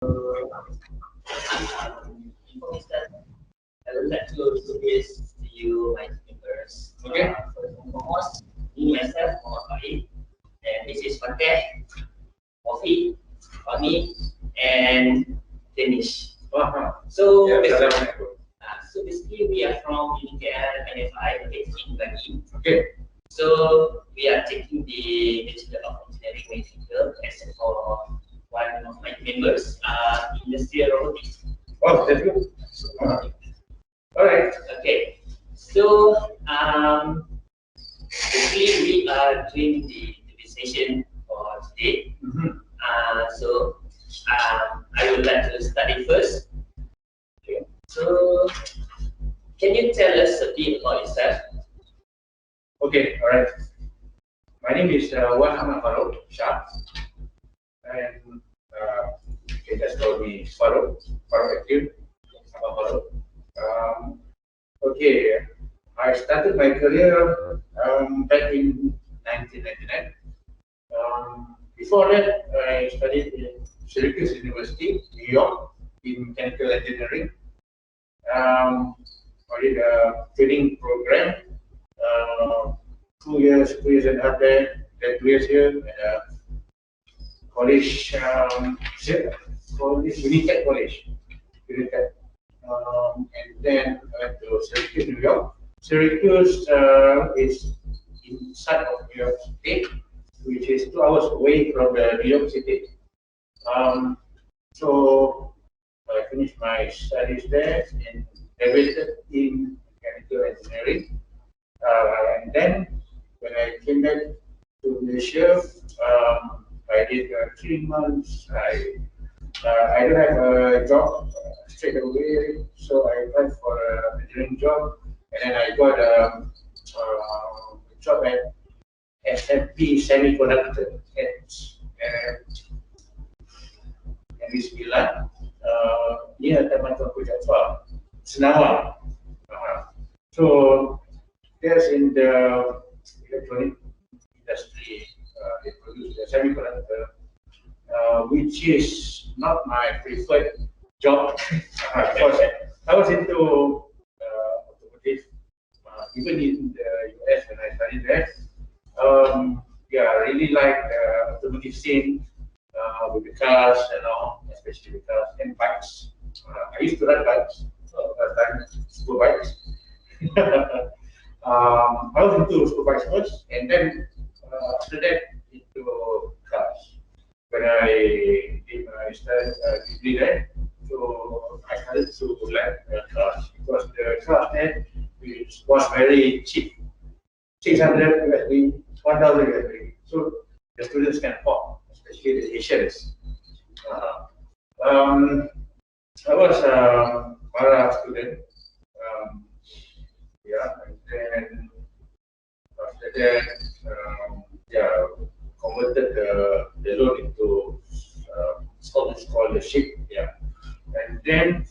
Before we start, I would like to introduce to you my members. Okay. First and foremost, me myself, Muhamad, and this is Fateh, Wafi, Fahmi, and Danish. So, so basically, we are from UNIKL NFI, in Bali. Okay. So we are taking the Bachelor of Engineering Mechanical, except for one of my members, Industrial Robotics. Oh, that's good. All right. Okay. So basically, we are doing the session for today. So I would like to study first. Okay. So can you tell us a bit about yourself? Okay, all right. My name is Khairul, and you can just call me Khairul Active. Okay, I started my career back in 1999. Before that, I studied in Syracuse University, New York, in mechanical engineering. I did a training program. 2 years and a half there, then 2 years here, and college, United College, United. And then I went to Syracuse, New York. Syracuse is inside of New York State, which is 2 hours away from the New York City. So I finished my studies there and graduated in mechanical engineering. And then when I came back to Malaysia, I did 3 months. I don't have a job straight away, so I applied for an engineering job, and then I got a job at SMP Semiconductor at Negeri Sembilan, near Taman Tuanku Jaafar, Senawang. So there's in the electronic industry, they produce the semiconductor, which is not my preferred job. Because I was into automotive, even in the US when I studied there. Yeah, I really like the automotive scene with the cars and all, especially the cars and bikes. I used to ride bikes, school bikes. I was into school bikes first, and then after that into cars. When I did my degree there, so I started to like cars because the cars there was very cheap, 600 USD, 1,000 USD. So the students can afford, especially the Asians. I was a Mara student. Yeah, and then after that, yeah, converted the loan into scholarship. Yeah, and then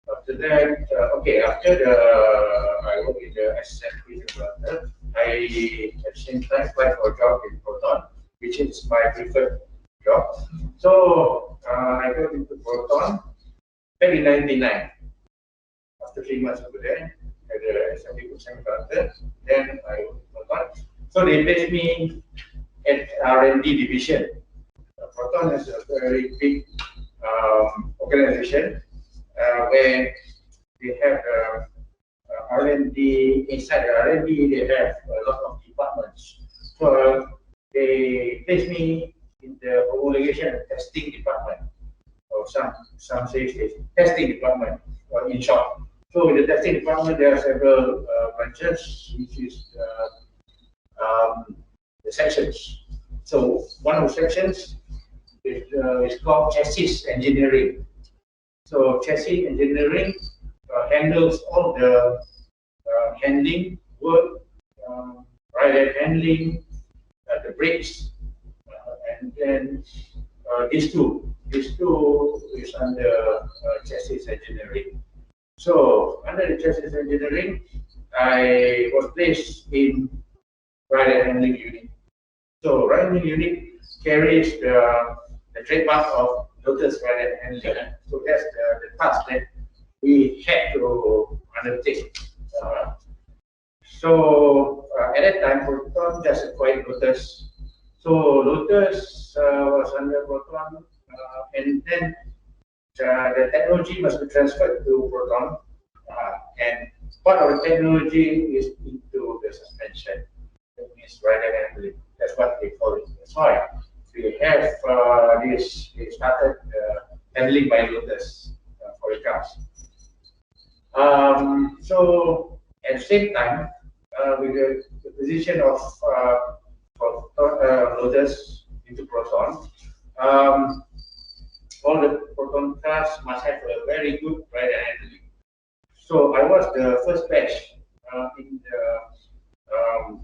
after that, okay, after I worked in the assembly department, I at the same time applied for a job in Proton, which is my preferred job. So I got into Proton back in '99. After 3 months over there, at the assembly semiconductor, then I worked. So they placed me at R&D division. Proton is a very big organization where they have R&D. Inside the R&D, they have a lot of departments. So they placed me in the homologation and testing department, or some say testing department, or in short. So in the testing department, there are several branches, which is the sections. So one of the sections is called chassis engineering. So chassis engineering handles all the handling work, rider handling, the brakes, and then these two is under chassis engineering. So under the chassis engineering, I was placed in rider handling unit. So rider handling unit carries the trademark of Lotus ride and handling. So that's the task that we had to undertake. At that time, Proton just acquired Lotus. So Lotus was under Proton, and then the technology must be transferred to Proton, and part of the technology is into the suspension. That means rider handling. That's what they call it. That's why we have this. They started handling by Lotus for the cars. So at the same time, with the position of Lotus into Proton, all the Proton cars must have a very good rider handling. So I was the first batch in the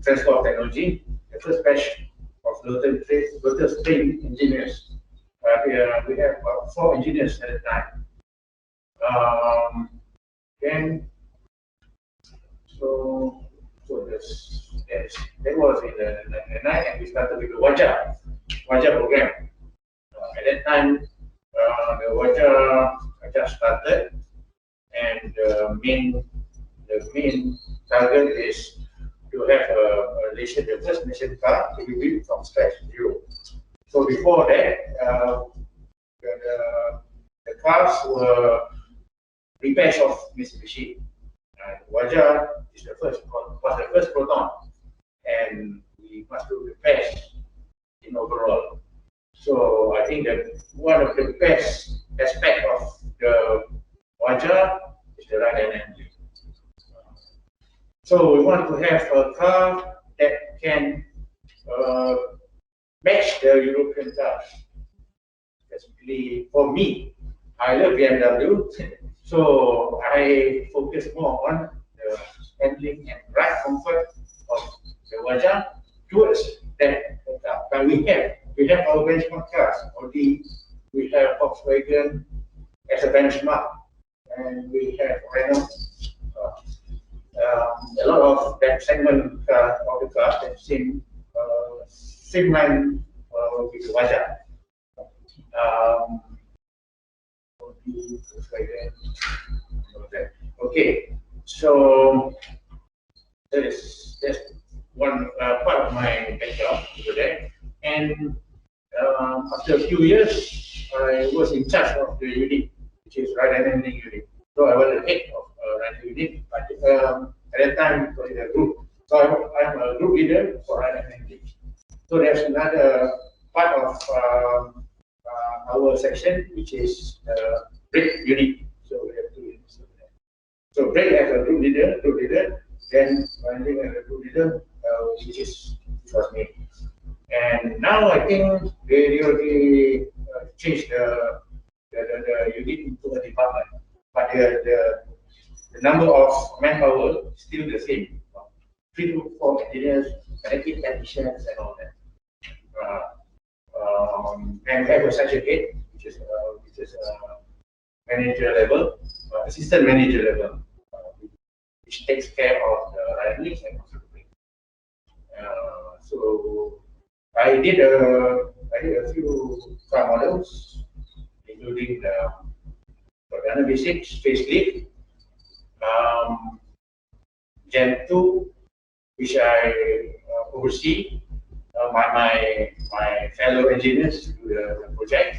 transport technology, the first batch of Lotus trained engineers. We have about 4 engineers at the time. That was in the 99, and we started with the Wajah program. At that time, the Wajah just started, and the main target is to have the first nation car to be built from scratch, zero. So before that, the cars were repairs of Mitsubishi. Wajah was the first Proton, and we must do repairs in overall. So I think that one of the best aspects of the Wajah is the ride and handling. So we want to have a car that can match the European cars. Basically, for me, I love BMW, so I focus more on the handling and ride comfort of the Wajah towards that car. But we have our benchmark cars. Audi, we have Volkswagen as a benchmark, and we have Renault. A lot of that segment of the car that same line with the Wajah. Okay, so that's one part of my background over there. And after a few years, I was in charge of the unit, which is ride and handling unit. So I was the head of ride unit, but at that time it was in a group. So I'm a group leader for ride and handling. So there's another part of our section, which is brake unit. So we have 2 units over there. So brake as a group leader, then handling as a group leader, which was me. And now I think they already changed the unit into a department, but the number of manpower is still the same. 3 to 4 engineers, connected technicians, and all that. And have a section head, which is manager level, assistant manager level, which takes care of the handling and also the brake. So I did a few car models, including the Perdana V6 facelift, Gen 2, which I oversee. My fellow engineers do the project,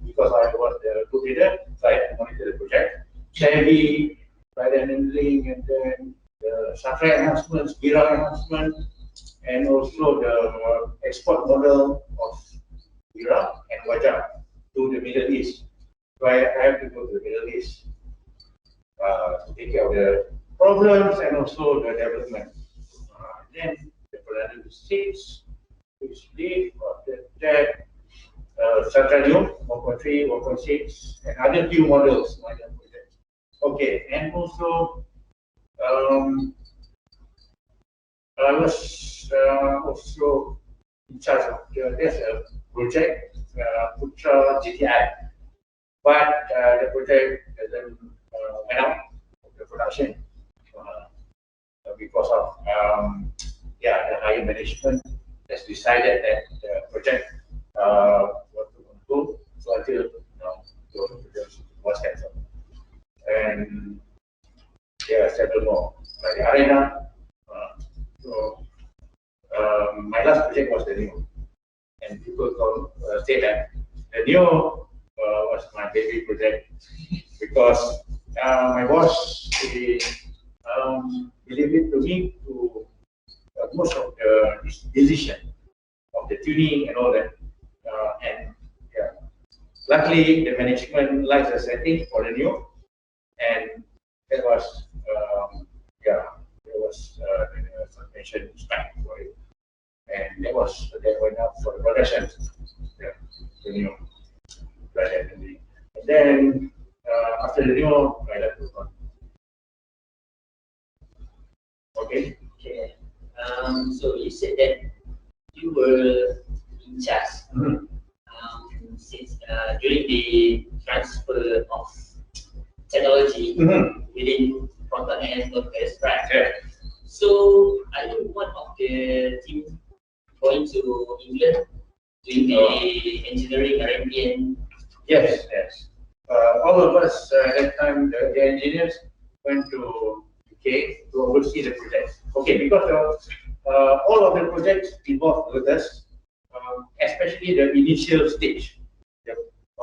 because I was the group leader, so I had to monitor the project. Chevy, ride and handling, and then the software enhancements, Gira enhancement, and also the export model of Gira and Wajah to the Middle East. So I have to go to the Middle East to take care of the problems and also the development. Then the Perdana V6, which lead after that, Satradium 1.3, 1.6, and other few models, minor projects. Okay, and also I was also in charge of there's a project, Putra GTI, but the project doesn't went out of the production because of the higher management has decided that the project was to go until was cancelled. And there are several more, like the arena. My last project was the new, and people say that the new was my baby project because my boss believed it to me to most of the decision of the tuning and all that, and yeah, luckily the management likes the setting for the new, and that was yeah, there was the suspension spec for it, and that went up for the production, yeah, the new, and then after the new, I left the one. Okay. Okay. So you said that you were in charge since during the transfer of technology within Proton and Focus, right? Yeah. So are you one of the team going to England doing the engineering R&D and Yes, yes. All of us at that time, the engineers went to UK to oversee the project. Okay, because all of the projects involved with us, especially the initial stage.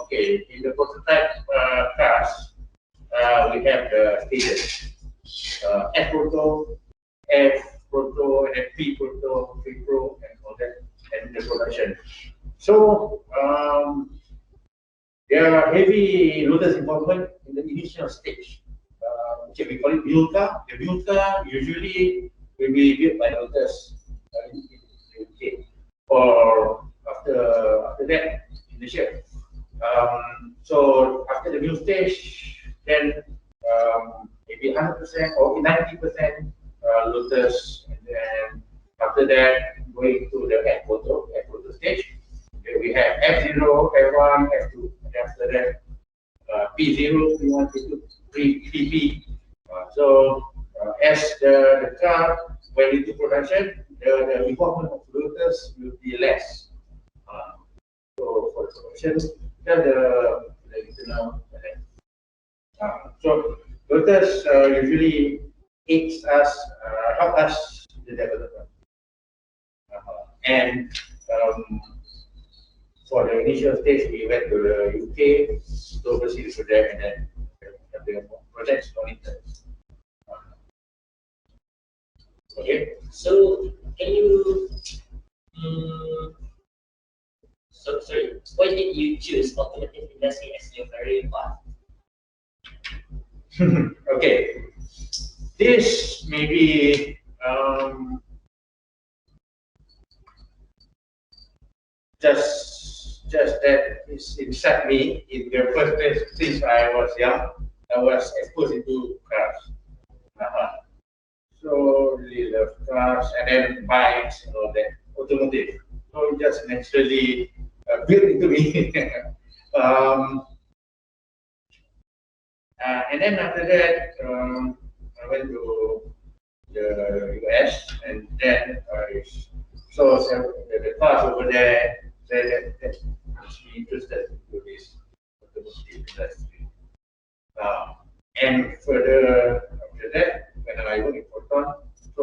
Okay, in the prototype cars, we have the stages: F proto, F proto, and then P proto, P pro, and all that, and the production. So there are heavy loaders involvement in the initial stage. Okay, we call it build car. The build car usually will be built by loaders in the UK, or after that in Asia. So after the build stage, then maybe 100% or 90% loaders, and then after that going to the F photo stage. We have F0, F1, F2, and after that P0, P1, P2, P. So as the car went into production, the involvement of loaders will be less. So for the production, the internal. So loaders usually aids us, help us in the development, and for the initial stage, we went to the UK to oversee the project, and then the projects monitored. Okay, so can you sorry, why did you choose automotive industry as your career path? Okay, this may be just that is inside me. In the first place, since I was young, I was exposed into cars. So really love cars, and then bikes and all that, automotive. So just naturally built into me. And then after that, I went to the US, and then I saw the cars over there. That makes me interested in this automotive industry. And further after that, when I work in Proton, so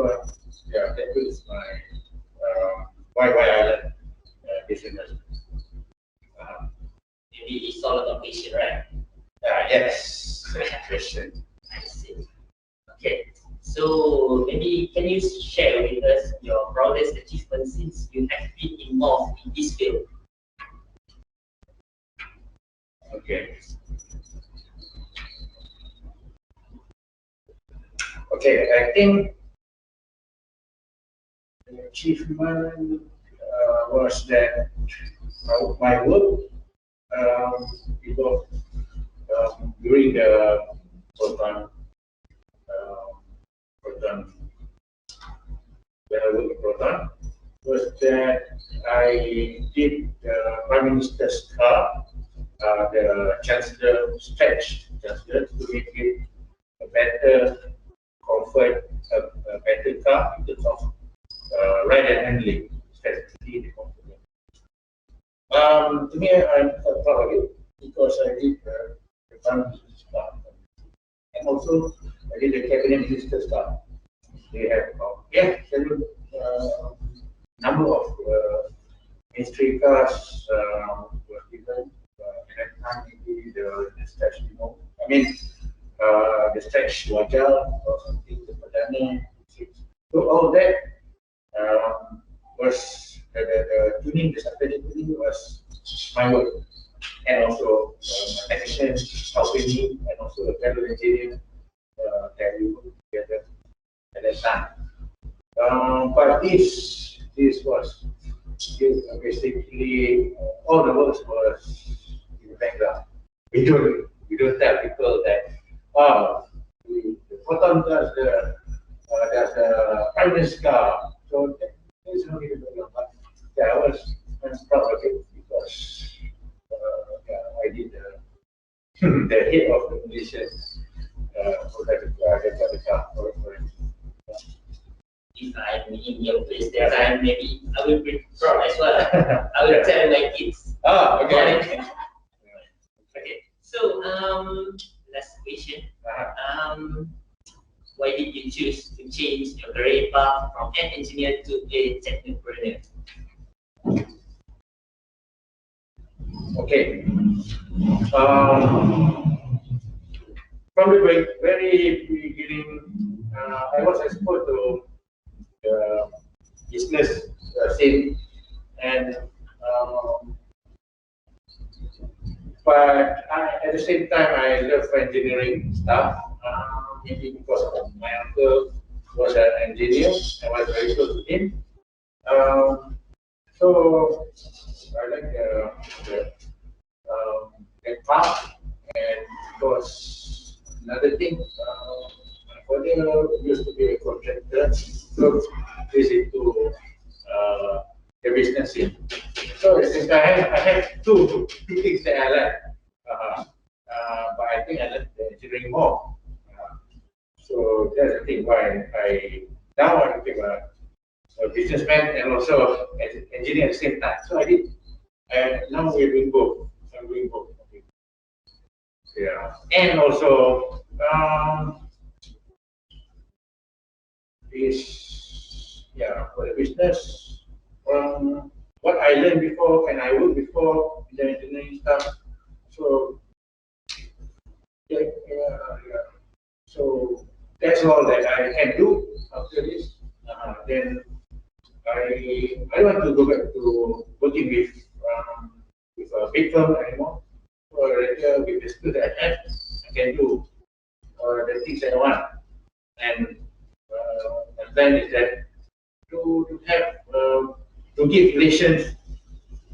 yeah, that was my why I left this industry. Maybe it's all about passion, right? Yes, question. I see. Okay, so maybe can you share with us your proudest achievement since you have been involved in this field? Okay. Okay, I think the achievement was that my work involved during the Proton, when I worked in Proton, was that I did the Prime Minister's car, the Chancellor stretch, Chancellor, to make it a better comfort, a better car in terms of ride and handling, specifically the comfort. To me, I'm proud of it because I did the prime minister stuff, and also I did the cabinet minister stuff. They have several number of ministry cars were given. At that time, maybe the stretch, I mean, the stretch wajah or something, the padana. So all that was the tuning, the strategic tuning was my work, and also my technician helping me, and also the federal engineer that we worked together at that time. But this was basically all the work was in the background. We don't tell people that the bottom does the prime minister. So there's no need to go. But yeah, I'm proud of it because I did the head of the Malaysian if I'm in your place that time, maybe I will be proud as well. I will tell my kids. Okay. Okay. So last question. Why did you choose to change your career path from an engineer to a technopreneur? Okay. From the very beginning, I was exposed to the business scene, and but at the same time, I love engineering stuff. Maybe because of my uncle was an engineer, I was very close to him. So I like that path, and because another thing, my father used to be a contractor, so he's into the business scene. So I have two things that I like, but I think I like the engineering more. So that's the thing why I became a businessman and also an engineer at the same time. So I did. And now we're doing both. I'm doing both. Okay. Yeah. And also for the business, what I learned before and I worked before in the engineering stuff. So so that's all that I can do after this. Then I don't want to go back to working with a big firm anymore. Or rather with the skills that I have, I can do the things I want. And my plan is that to have to give Malaysians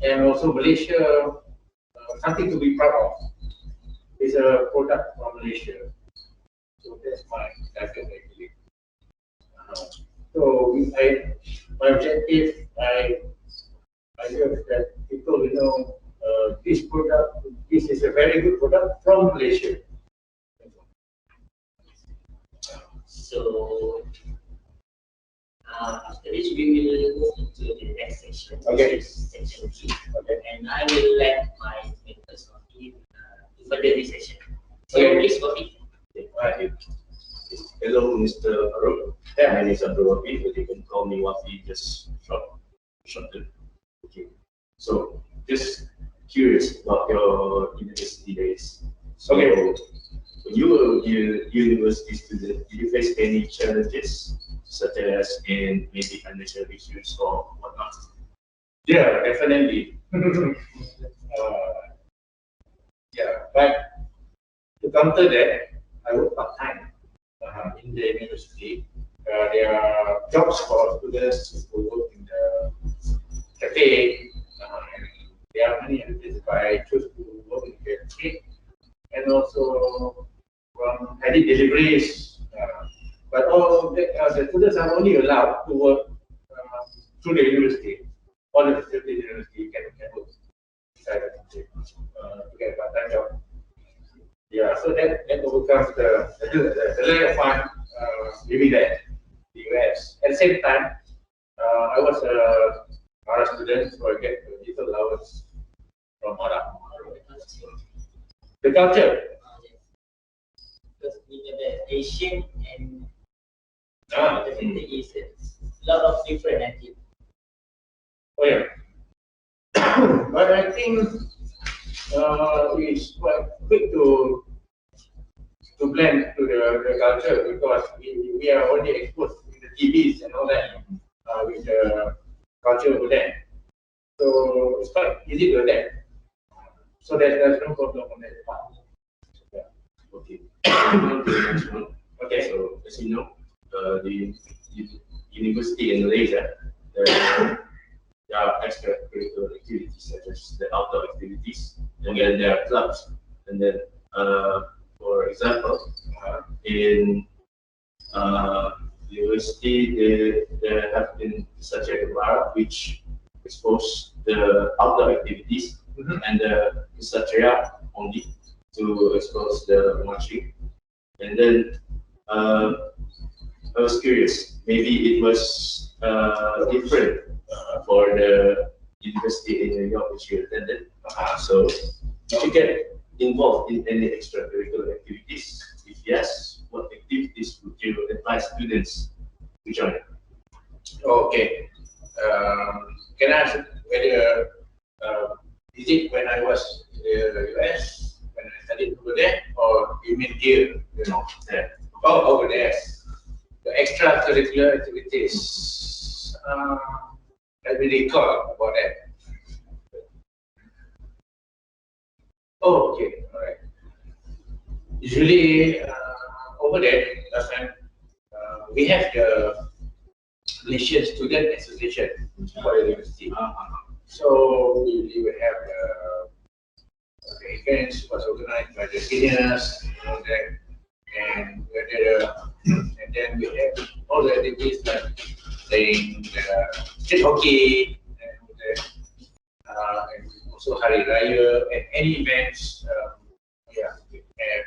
and also Malaysia something to be proud of. It's a product from Malaysia. So that's my target actually. So my objective, I hope that people will know this product. This is a very good product from Malaysia. So after this, we will move into the next section. Okay. Section 2. Okay. And I will let my mentors to further this session. So please, Wafi. Hello, Mr. Khairul. My name is Abdul, but you can call me Wafi, just shorter. Okay. So, just curious about your university days. So, when you were a university student, did you face any challenges, such as in maybe financial issues or whatnot? Yeah, definitely. But to counter that, I work part-time in the university. There are jobs for students who work in the cafe. There are many activities, but I choose to work in the cafe. And also, I did deliveries. But all the students are only allowed to work through the university. All the facilities in the university can work inside the country to get a part-time job. Yeah, so that overcomes the lack of fun living there, the US. At the same time, I was a Mara student, so I get a little allowance from Mara. The culture. Yes. Because in the Asian and the is a lot of different activities. Oh yeah. But I think it's quite quick to blend to the culture because we are already exposed in the TVs and all that with the culture over there. So it's quite easy to adapt. So there's no problem on that part. Yeah. Okay. Now to the next one. Okay. So as you know, the university in Malaysia, there are extracurricular activities such as the outdoor activities, and then there are clubs. And then, for example, in university, there have been such a bar which expose the outdoor activities and the satya only to expose the marching. And then I was curious, maybe it was different for the university in New York which you attended. So did you get involved in any extracurricular activities? If yes, what activities would you advise students to join? Okay. Can I ask whether is it when I was in the US when I studied over there, or you mean here? You know, There. Oh, over there. The extracurricular activities. Let me recall about that. Oh, okay, all right. Usually over there last time we have the Malaysian Student Association for the university. So we will have the events was organized by the seniors, you know, and then we have all the activities like playing street hockey and also Hari Raya and any events. Yeah, we have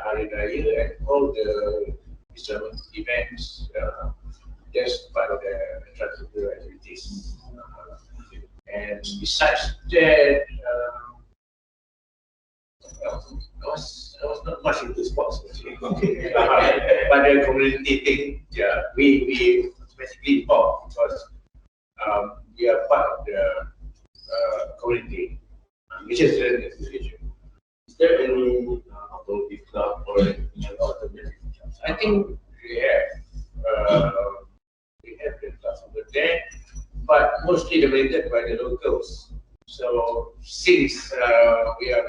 Hari Raya and all the Islamic events. Just part of the extracurricular activities. And besides that, I was not much into sports actually. But the community thing, yeah, we basically involved because we are part of the community, which is the association. Is there any automotive club or any automotive? I think we have the clubs over there, but mostly dominated by the locals. So since we are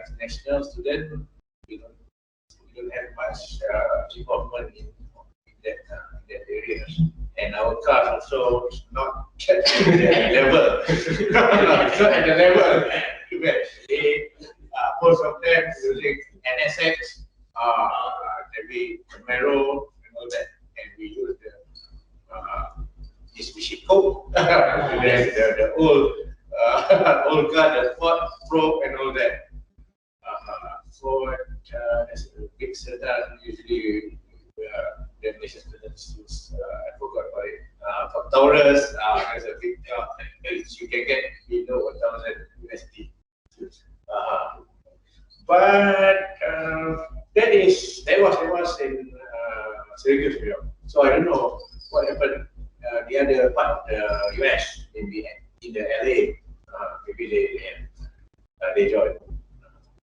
international student, we don't have much involvement in that area, and our cars also not at the level. So at the level, they, most of them using NSX, maybe Camaro and all that, and we use the Mitsubishi Coke, the old old car, the Ford Probe and all that. So there's a big sedan usually the Malaysian students use. I forgot about it. For Taurus, there's a big car which you can get below 1,000 USD. But that was in Syracuse. So I don't know what happened. The other part of the US, maybe in the LA, maybe they joined.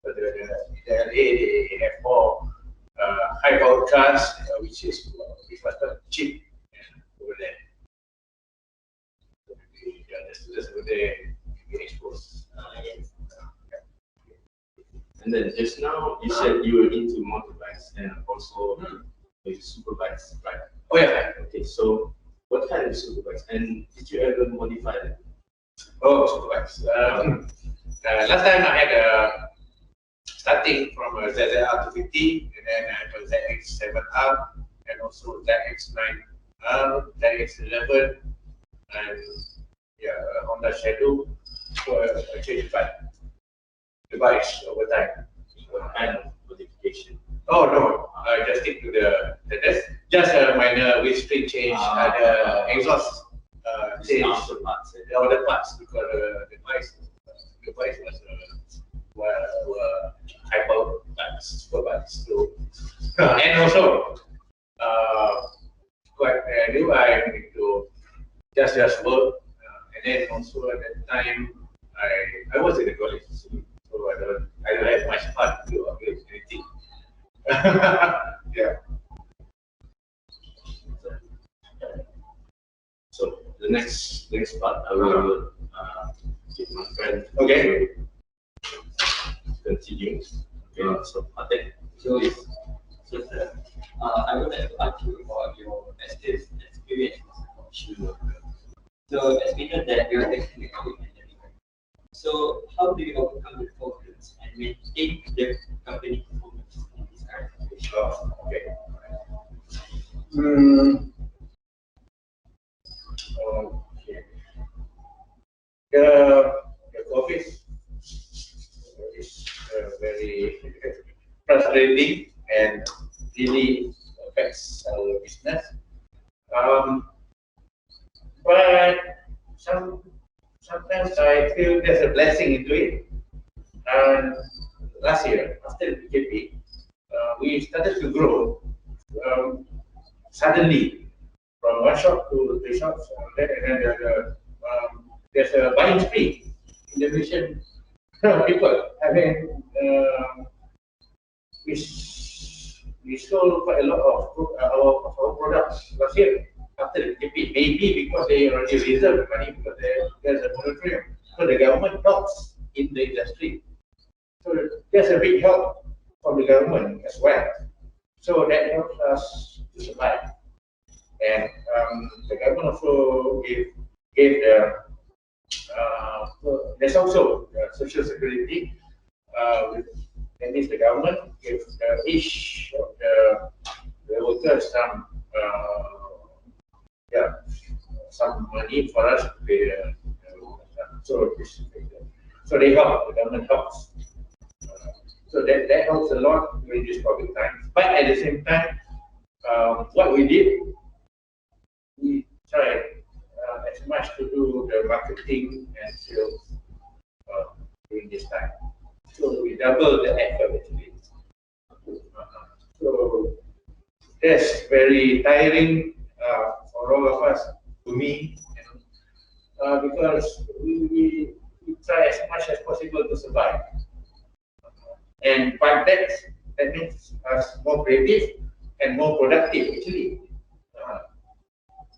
But in the LA, they have more high power cars, which was not cheap over there. So maybe the students over there be exposed. Yes. And then just now you said you were into motorbikes and also maybe superbikes, right? Oh yeah. Okay, so what kind of superbikes? And did you ever modify them? Oh, superbikes. Last time I had starting from a ZZR 250, and then I have a ZX7R, and also ZX9R, ZX11, and yeah, Honda Shadow. So I changed the bikes over time. What kind of modification? Oh no, I just stick to that's just a minor windscreen change, the exhaust change the parts. the other parts because the device were hyper parts, super parts too. And also, quite new I need to just work, and then also at that time I was in the college, so I don't have much fun to upgrade anything. Yeah. So the next part I will give my friend. Okay. Continue. Okay. So Fateh. So, I would like to ask you about your experience as a consumer. So, as we know that you're taking the COVID pandemic. So, how do you overcome the focus and maintain the company performance in this current situation? Oh, okay. Okay. The COVID is very frustrating and really affects our business. But sometimes I feel there's a blessing into it. And last year, after the BJP, we started to grow suddenly from one shop to three shops, and then there's a buying spree in the Malaysian people. I mean, we sold quite a lot of our products last year after the BJP. Maybe because they already reserved the money because there's a moratorium. So the government helps in the industry. So there's a big help from the government as well. So that helps us to survive. And the government also gave there's also social security. That means the government gives each of the workers some money for us to pay so they help, the government helps. So that helps a lot during this COVID time. But at the same time, what we did, we tried as much to do the marketing and sales during this time. So we doubled the effort actually. So that's very tiring for all of us, to me, because we try as much as possible to survive. And by that makes us more creative and more productive actually.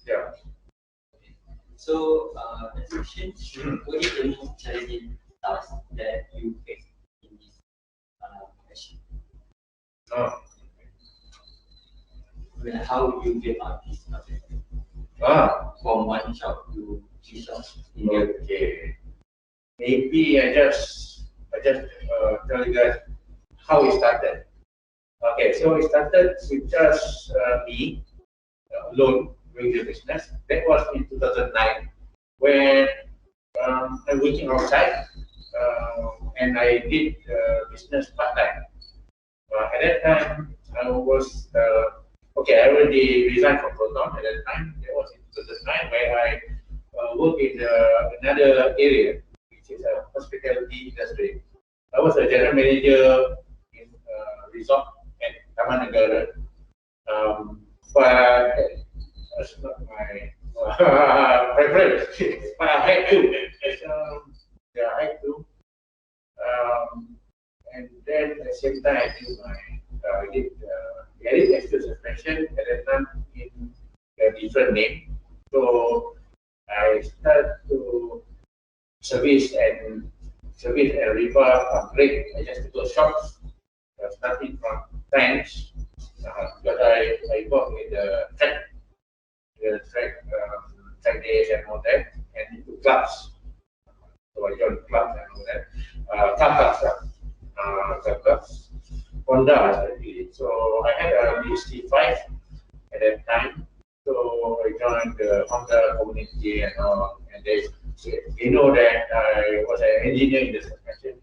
Yeah. So, as you mentioned, what is the most challenging task that you face in this question? I mean, how you get out this project from one shop to three shops? Okay. Maybe I just tell you guys how it started. Okay, so it started with just me alone doing the business. That was in 2009 when I'm working outside and I did business part time. At that time, I was I already resigned from Proton at that time. That was in 2009 where I worked in another area, which is a hospitality industry. I was a general manager in resort at Taman Negara. But that's not my preference. But I had to. I had to. And then at the same time, I did edit extra suspension at that time in a different name. So I started to service and repair, upgrade electrical shops, starting from tanks. Because I work in the track days and all that, and into clubs. So I joined clubs and all that. Car clubs, Honda actually. So I had a BST5 at that time. So I joined the Honda community and all, and they know that I was an engineer in the suspension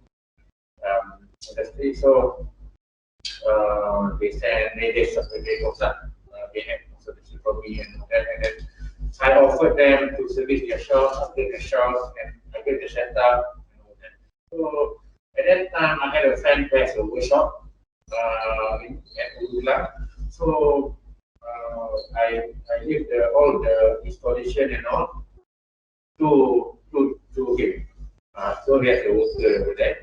industry. So they said they had solution for me and all that, and then I offered them to service their shops, upgrade their shops, and upgrade the setup. And all that. So at that time, I had a friend who has a workshop at Ula. So I leave all the installation and all to him. So he has a worker over there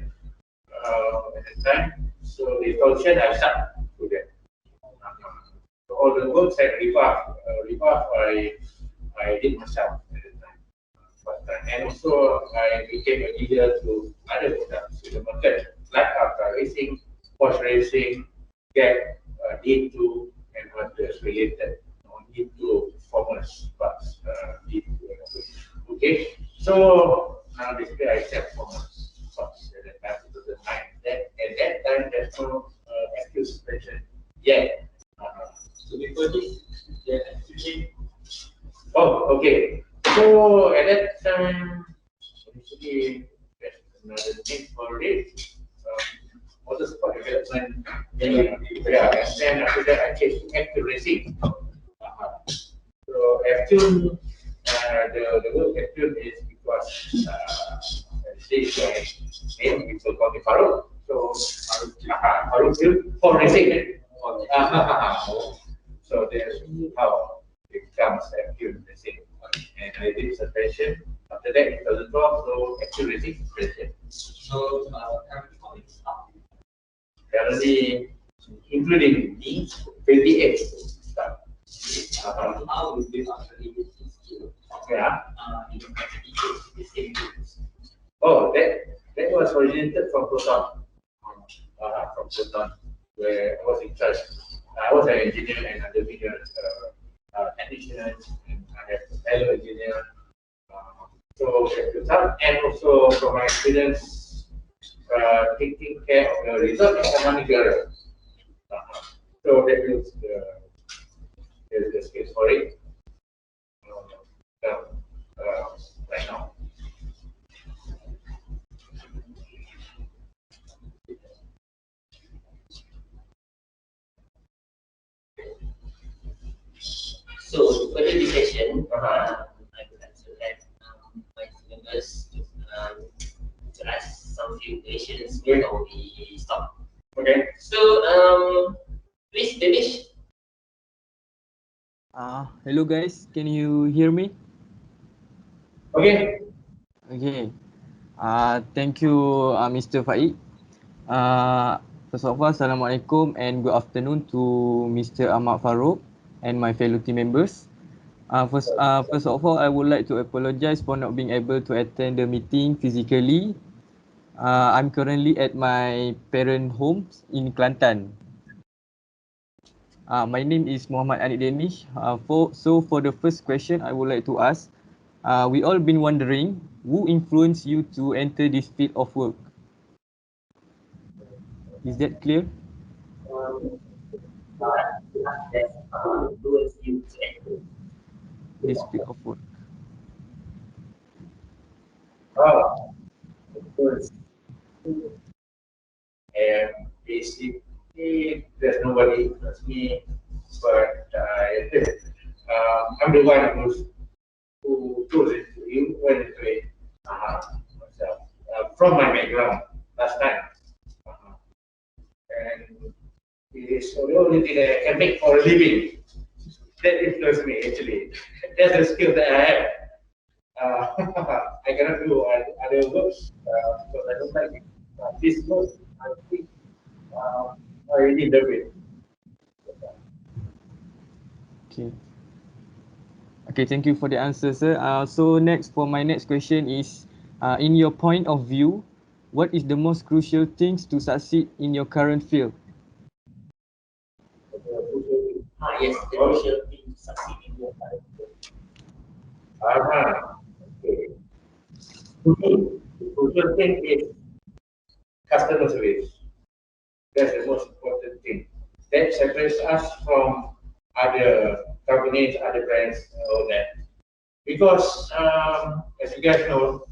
at the time. So the installation I start to them. So all the works at Rivaf I did myself at the time. And also I became a leader to other products in the market, like car racing, horse racing, get D2 and others related, D2 performance parts, D2. Okay, so now basically I sell performance parts at that time, 2009. At that time, there's no active suspension yet. So before this, the actually. Oh, okay. So at that time, actually, there's another name for it. Motorsport development. Yeah, and then after that, I changed to active racing. So F2, the word F2 is because this name people call me Khairul. So Khairul for racing. So that's how it comes F2 racing. And I did suspension. After that, in 2012, so active racing suspension. So currently how many staff? Currently, including the 28 staff. How will you actually use this skill? Yeah. In the same groups? Oh, that was originated from Proton. From Proton, where I was in charge. I was an engineer and under me technician, and I have a fellow engineer. So at the time, and also from my experience taking care of the result in Haslin area. So that is the skills for it. Right now. So to further this session, I would like to let my members to ask some few questions before we stop. Okay. So please, Danish. Hello guys, can you hear me? Okay. Okay. Thank you, Mr. Faiq. First of all, Assalamualaikum and good afternoon to Mr. Ahmad Farouk and my fellow team members. First of all, I would like to apologize for not being able to attend the meeting physically. I'm currently at my parent home in Kelantan. My name is Muhamad Aniq Danish. For the first question, I would like to ask, we all been wondering who influenced you to enter this field of work? Is that clear? Influence you to enter This field of work. Of course. And basically, there's nobody plus me, but I'm the one who chose it, who went into it myself, from my background last time. And it is the only thing that I can make for a living. That influenced me actually. That's the skill that I have. I cannot do other works because I don't like it. This work, I think I really love it. Okay. Okay, thank you for the answer, sir. So next, for my next question is, in your point of view, what is the most crucial things to succeed in your current field? yes, the crucial thing to succeed in your life. Okay. The crucial thing is customer service. That's the most important thing. That separates us from other companies, other brands, all that. Because as you guys know,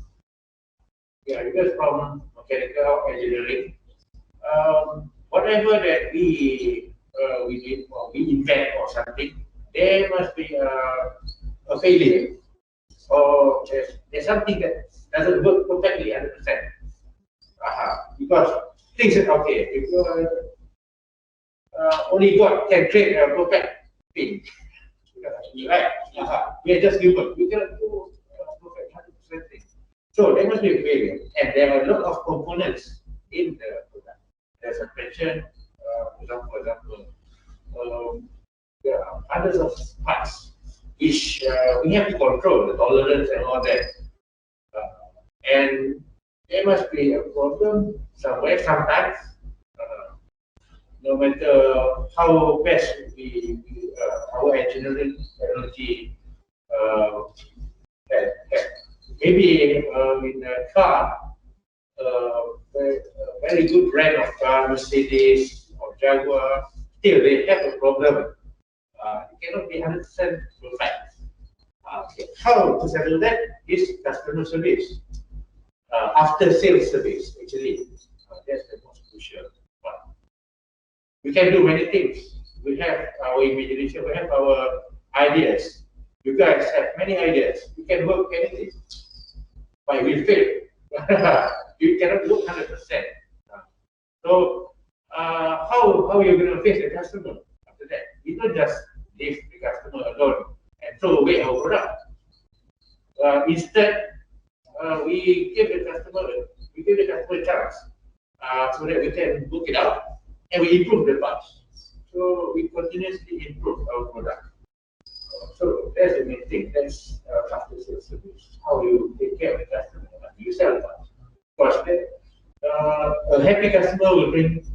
because from mechanical engineering, whatever that we did or we invent or something, there must be a failure, or there's something that doesn't work perfectly 100%. Because things are okay. If only God can create a perfect thing, right? We are just human. We cannot do perfect 100% thing. So there must be a failure, and there are a lot of components in the product. There's a pension, for example, there are hundreds of parts which we have to control the tolerance and all that. And there must be a problem somewhere, sometimes. No matter how best our engineering technology had. Maybe in a car, a very good brand of car, Mercedes or Jaguar, still they have a problem. It cannot be 100% perfect. How to settle that is customer service. After sales service, actually, that's the most crucial one. We can do many things. We have our imagination, we have our ideas. You guys have many ideas. You can work anything. But we fail. You cannot work 100%. So, how are you going to face the customer after that? We don't just leave the customer alone and throw away our product. Instead, we give the customer a chance so that we can work it out and we improve the parts. So we continuously improve our product. So that's the main thing. That's after sales service. How you take care of the customer and you sell parts. Because a happy customer will bring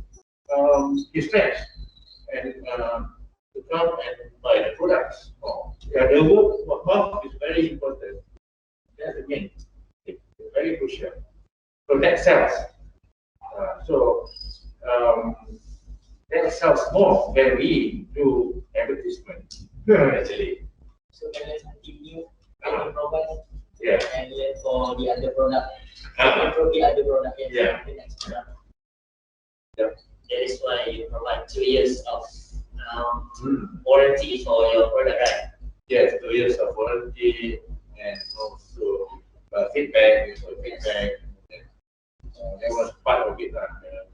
his friends and to come and buy the products. The word of mouth is very important. That's the main thing. Very crucial. So that sells. That sells more than we do advertisement. Actually. So can I continue provide? Yeah. And then for the other product, Uh-huh. the other product, Yeah. the next product. Yep. That is why you provide 2 years of warranty for your product, right? Yes, 2 years of warranty and also feedback. That was part of it.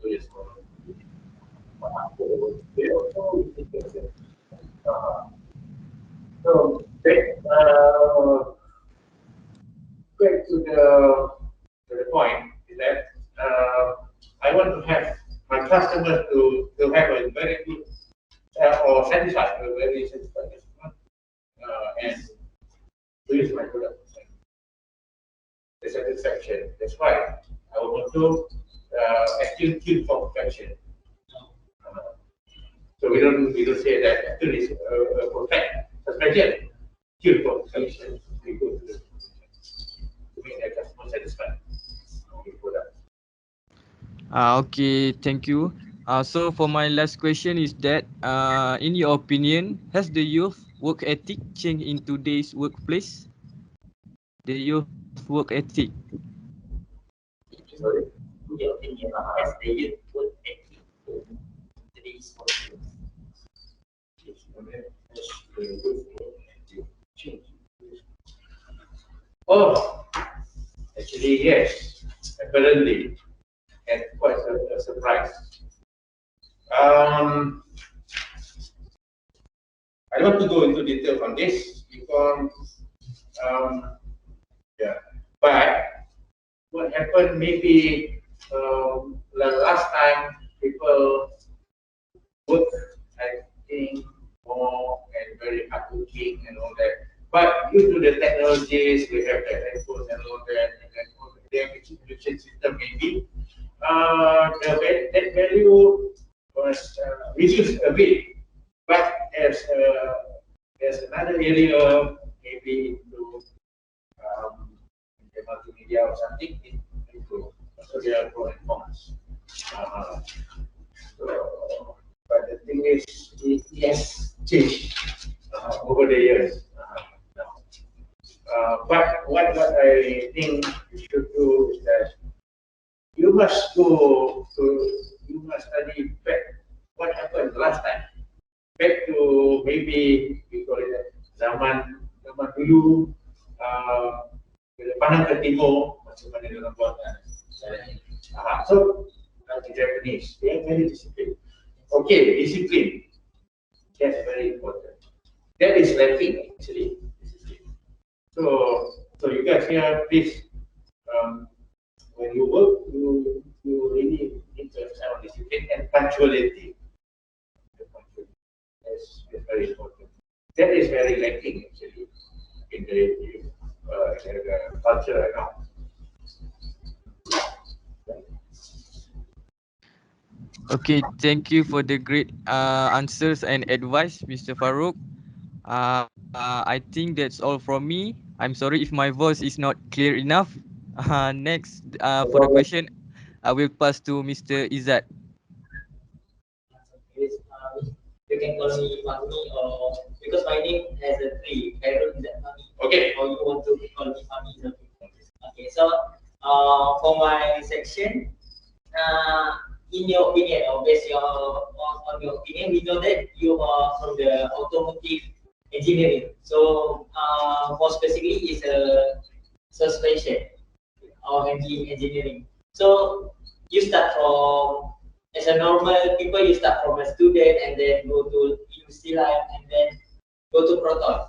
2 years warranty. So back to the point is that I want to have my customers to have a very good or satisfied, a very satisfied customer, and to use my product. The satisfaction. That's why I want to actually kill for perfection. So we don't say that actually is perfect suspension. Kill for perfection. We go to make the customer satisfied with product. Okay, thank you. So for my last question is that, in your opinion, has the youth work ethic changed in today's workplace? The youth work ethic. Sorry. In your opinion, as the youth would take today's workplace. Oh, actually yes, apparently, and quite a surprise. I don't want to go into detail on this because, yeah, but what happened maybe the last time people work, I think, more and very hardworking and all that. But due to the technologies, we have the iPhones and all that, and then the education system maybe, that value was reduced a bit. But there's another area, maybe into the multimedia or something, into so there are pros and cons. But the thing is, it has changed over the years. But what I think you should do is that you must study back what happened last time. Back to maybe we call it zaman zaman dulu bila pandang ke timur macam mana dia orang buat so the Japanese, they are very disciplined. Okay, discipline, that's very important. That is lacking actually. So you guys here, please, when you work, you really need to have self-discipline and punctuality. That's very important. That is very lacking actually in the culture right now. Okay, thank you for the great answers and advice, Mr. Farouk. I think that's all from me. I'm sorry if my voice is not clear enough. Next, for the question, I will pass to Mr. Izzat. Yes, you can call me Fahmi or because my name has a three, Khairul, Izzat, Fahmi. Okay. Or you want to call me Fahmi, is okay. Okay, so for my section, in your opinion, or based on your opinion, we know that you are from the automotive engineering. So more specifically, is a suspension or engine engineering. So you start from as a normal people, you start from a student and then go to university life and then go to Proton.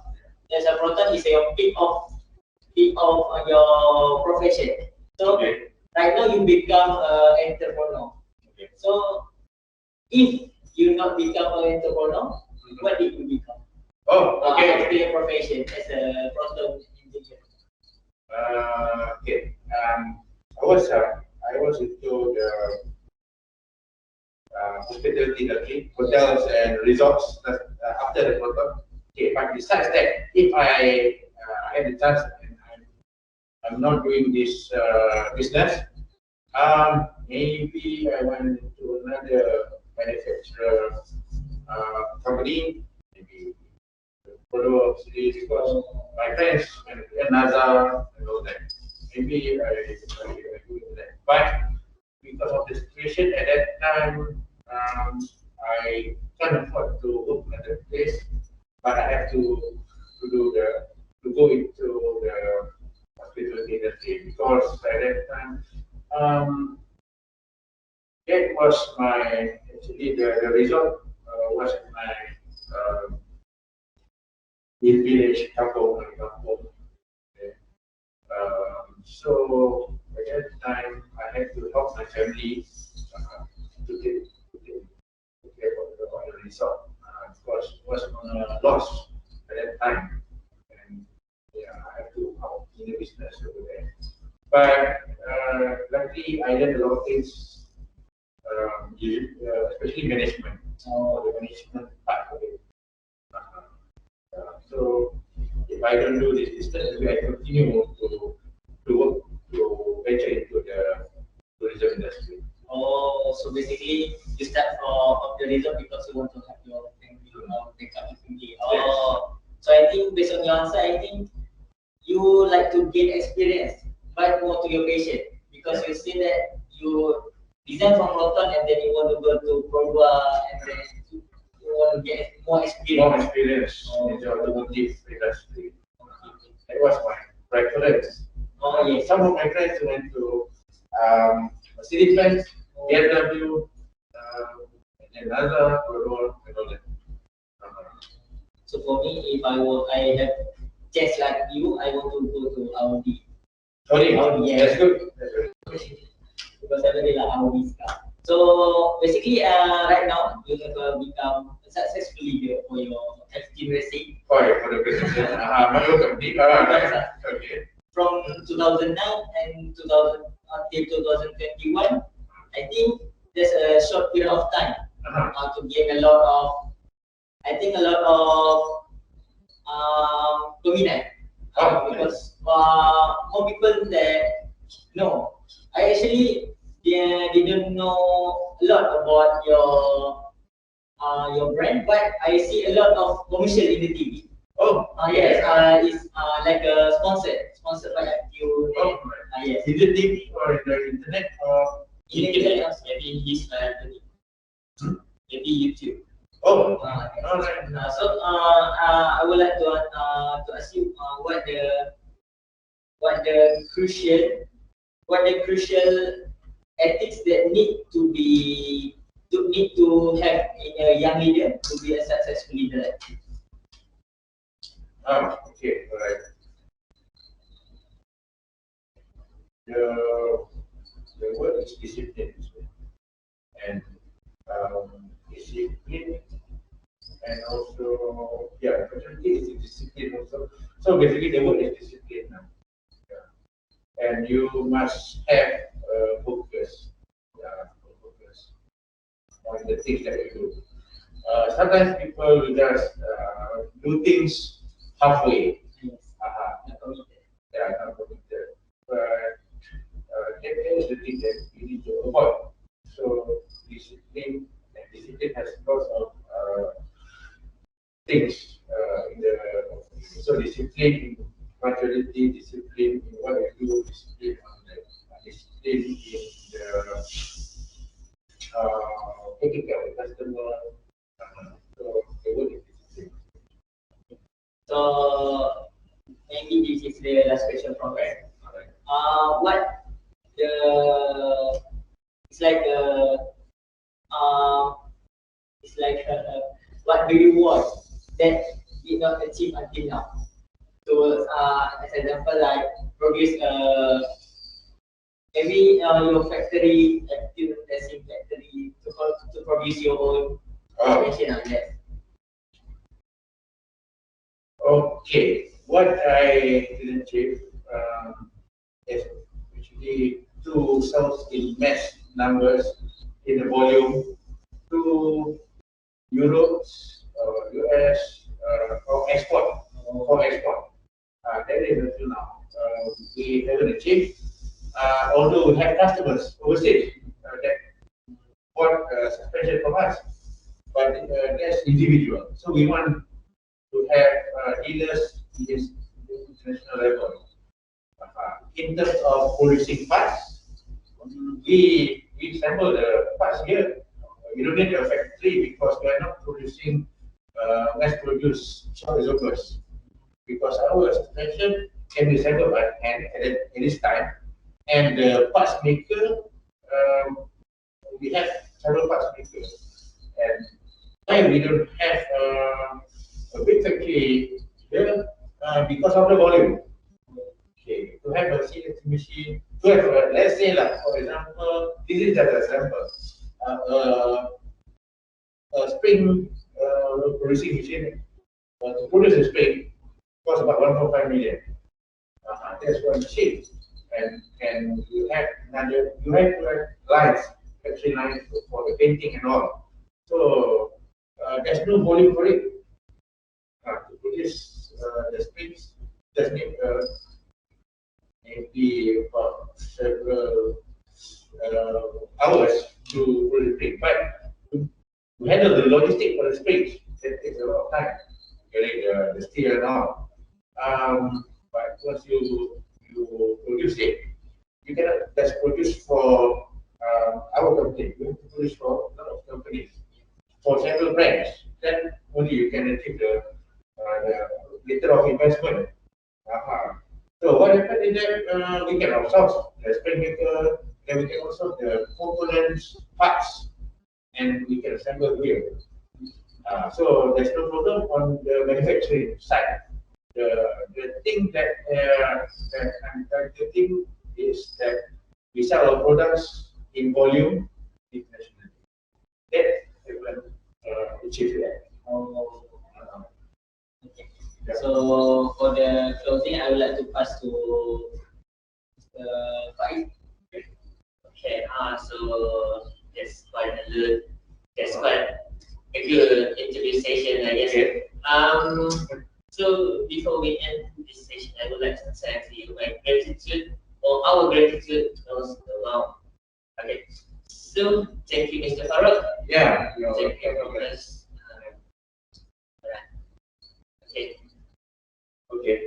As a Proton is a peak of your profession. So right now you become an entrepreneur. So if you not become an entrepreneur, what did you become? After your profession as a Proton engineer. Okay. I was into the hospitality industry, hotels and resorts after the Proton. Okay, but besides that, if I had the chance and I'm not doing this business, maybe I went to another manufacturer company, maybe follow series because my friends and NASA and all that. Maybe I do that. But because of the situation at that time, I can't afford to work at that place, but I have to go into the hospitality industry because at that time, that was my actually the result was my in village kampung. Okay. So at that time, I had to help my family to take care of the resort. Of course, it was on a loss at that time, and yeah, I have to help in the business over there. But luckily, I learned a lot of things, especially management, the management part of it. So if I don't do this business, maybe I continue to work to venture into the tourism industry. Oh, so basically you start from the result because you want to have your family or take up your family. Oh, so I think based on your answer, I think you like to gain experience, but more to your patient because you say that you design from Rotan and then you want to go to Produa and then you want to get more experience. More experience in the automotive industry. That was my preference. Oh, yes. Some of my friends went to Mercedes-Benz, BMW, and then other Khairul and all that. So for me, if I have chance like you, I want to go to Audi. Audi, yes. That's good. Because I really like Audi's car. So basically, right now you have become a successful leader for your F-Team racing. Oh, yeah, for the business. My own company. Okay. From 2009 and 2000 until 2021, I think there's a short period of time to gain a lot of, dominant. Because more people that know. I actually didn't know a lot about your brand, but I see a lot of commercial in the TV. Yes, it's like a sponsored by you. Yes. Is it TV or the internet or internet? Maybe his maybe YouTube. Oh, I would like to ask you what the crucial ethics that need to have in a young leader to be a successful leader. Okay, all right. The word is discipline, and discipline, and also opportunity is discipline also. So basically, the word is discipline now. And you must have focus, focus on the things that you do. Sometimes people will just do things halfway. Not committed. But that is the thing that you need to avoid. So discipline has lots of things in the so discipline in punctuality, discipline in what you do, discipline on the discipline in the taking care of the customer. So the word is discipline. So maybe this is the last question from me. What what do you want that did not achieve until now? So as an example, like produce maybe your factory, active testing factory to produce your own machine on that. Okay, what I didn't achieve is actually to sell in mass numbers in the volume to Europe, US, or export. That is until now. We haven't achieved, although we have customers overseas that bought suspension from us, but that's individual. So we want to have dealers in this international level. In terms of producing parts, we assemble the parts here. We don't need a factory because we are not producing mass-produced shock absorbers. Because our suspension can be assembled by hand at this time, and the parts maker, we have several parts makers, and why we don't have a big factory here because of the volume. Okay, to have a CNC machine, to have let's say like for example, this is just a sample, a spring producing machine to produce a spring costs about 1.5 million. That's one machine, and you have to have lines, factory lines for the painting and all. So there's no volume for it. To produce the springs, just need maybe about several hours to produce spring. But to handle the logistics for the springs, that takes a lot of time. Getting the steel and all. But once you produce it, you cannot just produce for our company. You have to produce for a lot of companies, for several brands. Then only you can achieve the return of investment. So what happened is that we can outsource the spring maker, then we can outsource the components, parts, and we can assemble here. So there's no problem on the manufacturing side. The thing that I'm targeting is that we sell our products in volume internationally. That even achieve that. So for the closing, I would like to pass to Faiq. Okay. So that's quite a good interview session, I guess. So before we end this session, I would like to say to you my gratitude or our gratitude goes along. Okay. So thank you, Mr. Farooq. Yeah. Thank you, Mr. Okay. Okay.